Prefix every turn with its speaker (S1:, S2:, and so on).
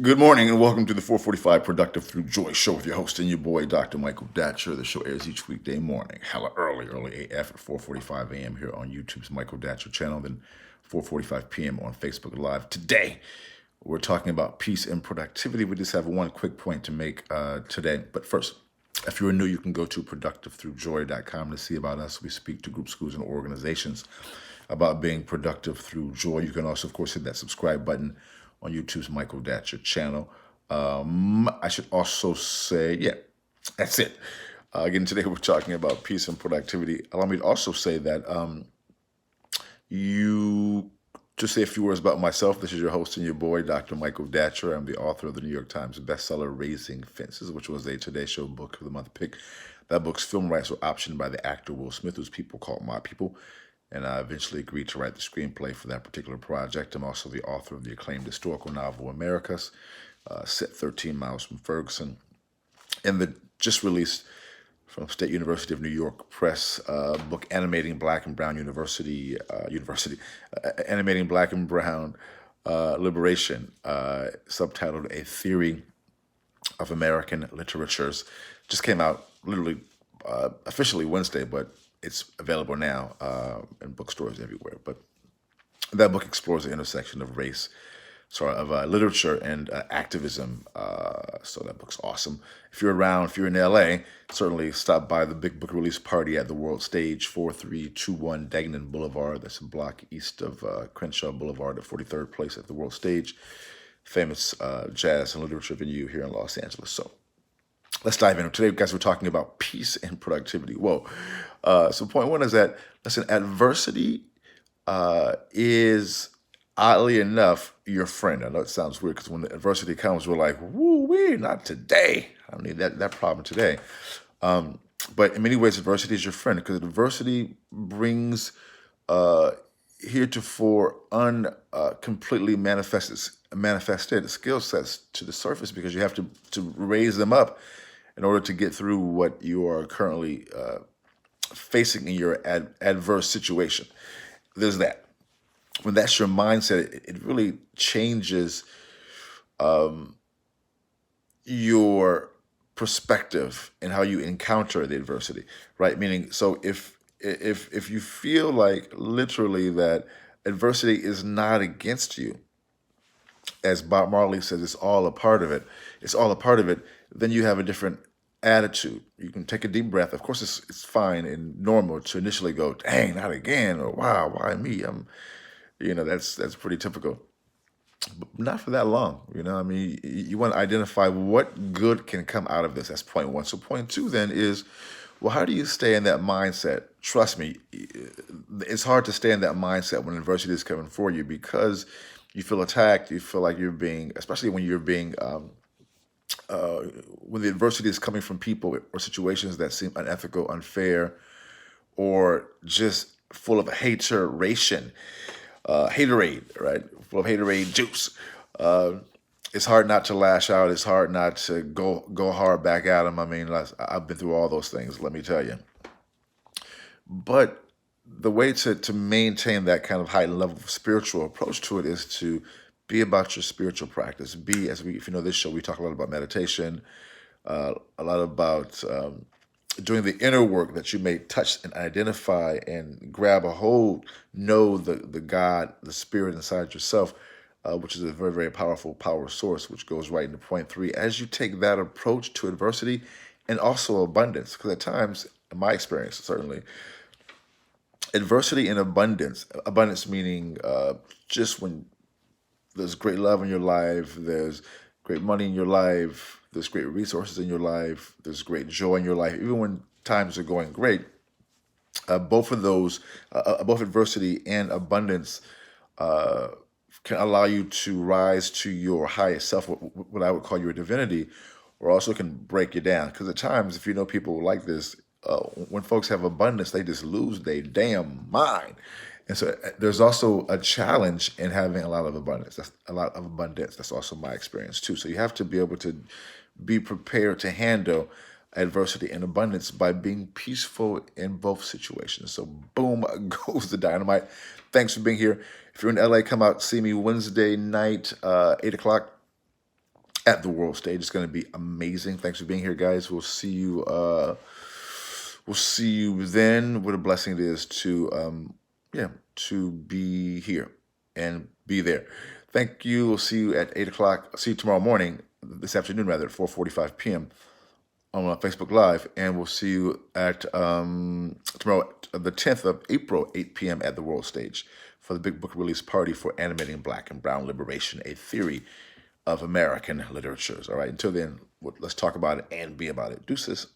S1: Good morning and welcome to the 445 Productive Through Joy show with your host and your boy, Dr. Michael Datcher. The show airs each weekday morning, hella early AF at 4:45 a.m. here on YouTube's Michael Datcher channel, then 4:45 p.m. on Facebook Live. Today, we're talking about peace and productivity. We just have one quick point to make today. But first, if you're new, you can go to productivethroughjoy.com to see about us. We speak to groups, schools, and organizations about being productive through joy. You can also, of course, hit that subscribe button on YouTube's Michael Datcher channel. I should also say, yeah, that's it. Again, today we're talking about peace and productivity. Allow me to also say that you just say a few words about myself. This is your host and your boy, Dr. Michael Datcher. I'm the author of the New York Times bestseller, Raising Fences, which was a Today Show Book of the Month pick. That book's film rights were optioned by the actor Will Smith, whose people called My People. And I eventually agreed to write the screenplay for that particular project. I'm also the author of the acclaimed historical novel Americas, set 13 miles from Ferguson, and the just released from State University of New York Press book animating Black and Brown animating Black and Brown liberation, subtitled A Theory of American Literatures. Just came out literally officially Wednesday, but it's available now in bookstores everywhere. But that book explores the intersection of literature and activism. So that book's awesome. If you're around, if you're in LA, certainly stop by the big book release party at the World Stage, 4321 Degnan Boulevard. That's a block east of Crenshaw Boulevard at 43rd Place at the World Stage. Famous jazz and literature venue here in Los Angeles. So let's dive in. Today, guys, we're talking about peace and productivity. Whoa. So point one is that, listen, adversity is, oddly enough, your friend. I know it sounds weird because when the adversity comes, we're like, woo-wee, not today. I don't need that problem today. But in many ways, adversity is your friend because adversity brings heretofore completely manifested skill sets to the surface because you have to raise them up in order to get through what you are currently facing in your adverse situation. There's that. When that's your mindset, it really changes your perspective and how you encounter the adversity, right? Meaning, so if you feel like literally that adversity is not against you, as Bob Marley says, it's all a part of it. It's all a part of it. Then you have a different attitude. You can take a deep breath. Of course, it's fine and normal to initially go, "Dang, not again," or "Wow, why me?" That's pretty typical. But not for that long. I mean, you want to identify what good can come out of this. That's point one. So point two then is, well, how do you stay in that mindset? Trust me, it's hard to stay in that mindset when adversity is coming for you because you feel attacked. You feel like you're being, especially when you're being, when the adversity is coming from people or situations that seem unethical, unfair, or just full of haterade, right? Full of haterade juice. It's hard not to lash out. It's hard not to go hard back at them. I mean, I've been through all those things, let me tell you. But the way to maintain that kind of heightened level of spiritual approach to it is to be about your spiritual practice. If you know this show, we talk a lot about meditation, a lot about doing the inner work that you may touch and identify and grab a hold, know the God, the spirit inside yourself, which is a very, very powerful power source, which goes right into point three. As you take that approach to adversity and also abundance, because at times, in my experience, certainly, adversity and abundance meaning just when there's great love in your life, there's great money in your life, there's great resources in your life, there's great joy in your life, even when times are going great, both of those, both adversity and abundance can allow you to rise to your highest self, what I would call your divinity, or also can break you down. Because at times, if you know people like this, when folks have abundance, they just lose their damn mind. And so there's also a challenge in having a lot of abundance. That's a lot of abundance. That's also my experience too. So you have to be able to be prepared to handle adversity and abundance by being peaceful in both situations. So boom goes the dynamite. Thanks for being here. If you're in LA, come out, see me Wednesday night, 8 o'clock. at the world stage. It's going to be amazing. Thanks for being here, guys. We'll see you. We'll see you then. What a blessing it is to to be here and be there. Thank you. We'll see you at 8 o'clock. See you tomorrow morning, this afternoon rather, at 4:45 p.m. on Facebook Live, and we'll see you at tomorrow, the 10th of April, 8 p.m. at the World Stage for the big book release party for Animating Black and Brown Liberation, a theory of American literatures. All right, until then, let's talk about it and be about it. Deuces.